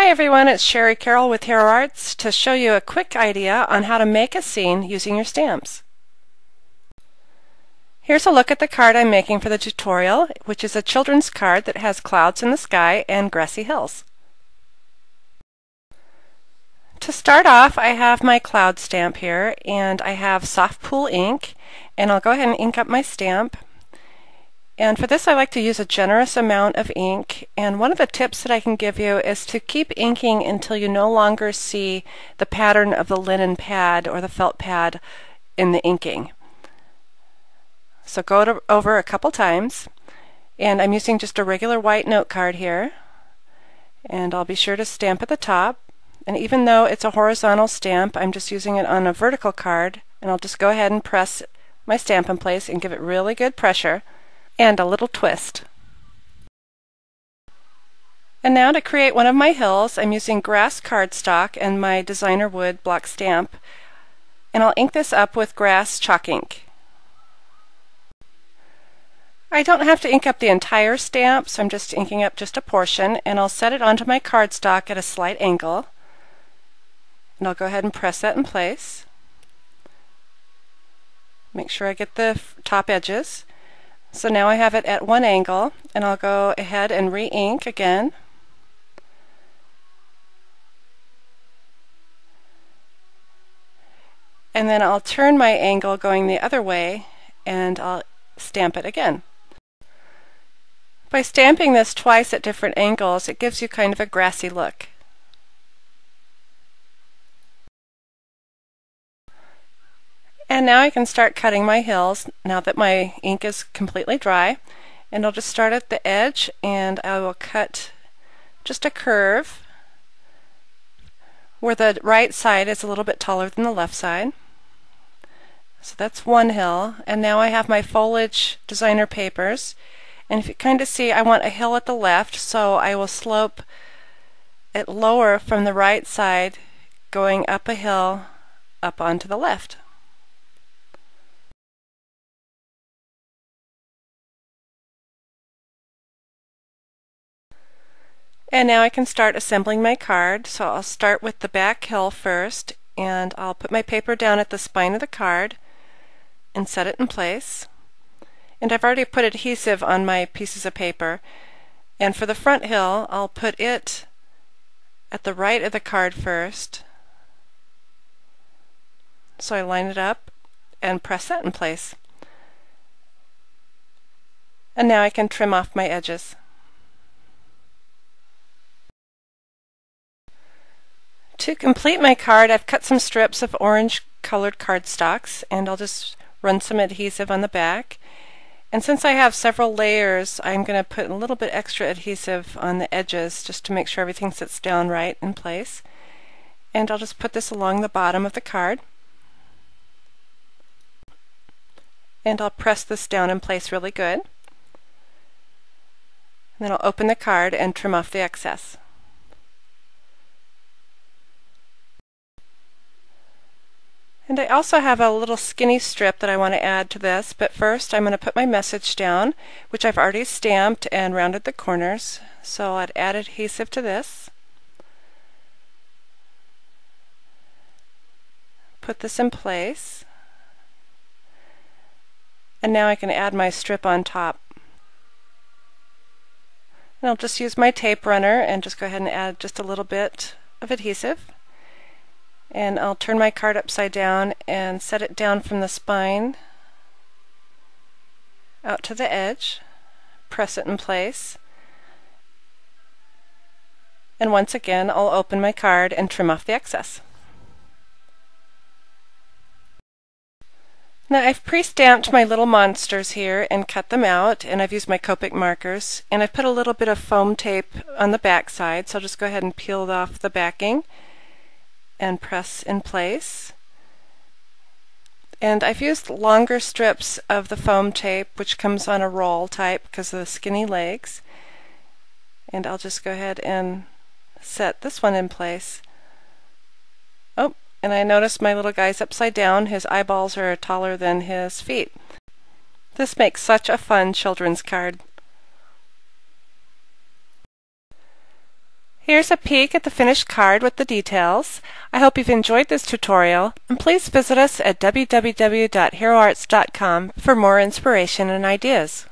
Hi everyone, it's Sherry Carroll with Hero Arts to show you a quick idea on how to make a scene using your stamps. Here's a look at the card I'm making for the tutorial, which is a children's card that has clouds in the sky and grassy hills. To start off, I have my cloud stamp here, and I have soft pool ink, and I'll go ahead and ink up my stamp. And for this I like to use a generous amount of ink, and one of the tips that I can give you is to keep inking until you no longer see the pattern of the linen pad or the felt pad in the inking. So go over a couple times, and I'm using just a regular white note card here, and I'll be sure to stamp at the top. And even though it's a horizontal stamp, I'm just using it on a vertical card, and I'll just go ahead and press my stamp in place and give it really good pressure and a little twist. And now to create one of my hills, I'm using grass cardstock and my designer wood block stamp, and I'll ink this up with grass chalk ink. I don't have to ink up the entire stamp, so I'm just inking up just a portion, and I'll set it onto my cardstock at a slight angle, and I'll go ahead and press that in place. Make sure I get the top edges. So now I have it at one angle, and I'll go ahead and re-ink again. And then I'll turn my angle going the other way, and I'll stamp it again. By stamping this twice at different angles, it gives you kind of a grassy look. And now I can start cutting my hills now that my ink is completely dry. And I'll just start at the edge, and I will cut just a curve where the right side is a little bit taller than the left side. So that's one hill. And now I have my foliage designer papers. And if you kind of see, I want a hill at the left, so I will slope it lower from the right side, going up a hill up onto the left. And now I can start assembling my card. So I'll start with the back hill first, and I'll put my paper down at the spine of the card and set it in place. And I've already put adhesive on my pieces of paper. And for the front hill, I'll put it at the right of the card first. So I line it up and press that in place. And now I can trim off my edges. To complete my card, I've cut some strips of orange colored cardstocks, and I'll just run some adhesive on the back. And since I have several layers, I'm going to put a little bit extra adhesive on the edges just to make sure everything sits down right in place. And I'll just put this along the bottom of the card. And I'll press this down in place really good. And then I'll open the card and trim off the excess. And I also have a little skinny strip that I want to add to this, but first I'm going to put my message down, which I've already stamped and rounded the corners. So I'd add adhesive to this. Put this in place. And now I can add my strip on top. And I'll just use my tape runner and just go ahead and add just a little bit of adhesive. And I'll turn my card upside down and set it down from the spine out to the edge, press it in place, and once again I'll open my card and trim off the excess. Now I've pre-stamped my little monsters here and cut them out, and I've used my Copic markers, and I've put a little bit of foam tape on the back side, so I'll just go ahead and peel off the backing and press in place. And I've used longer strips of the foam tape, which comes on a roll type because of the skinny legs. And I'll just go ahead and set this one in place. Oh, and I noticed my little guy's upside down. His eyeballs are taller than his feet. This makes such a fun children's card. Here's a peek at the finished card with the details. I hope you've enjoyed this tutorial, and please visit us at www.heroarts.com for more inspiration and ideas.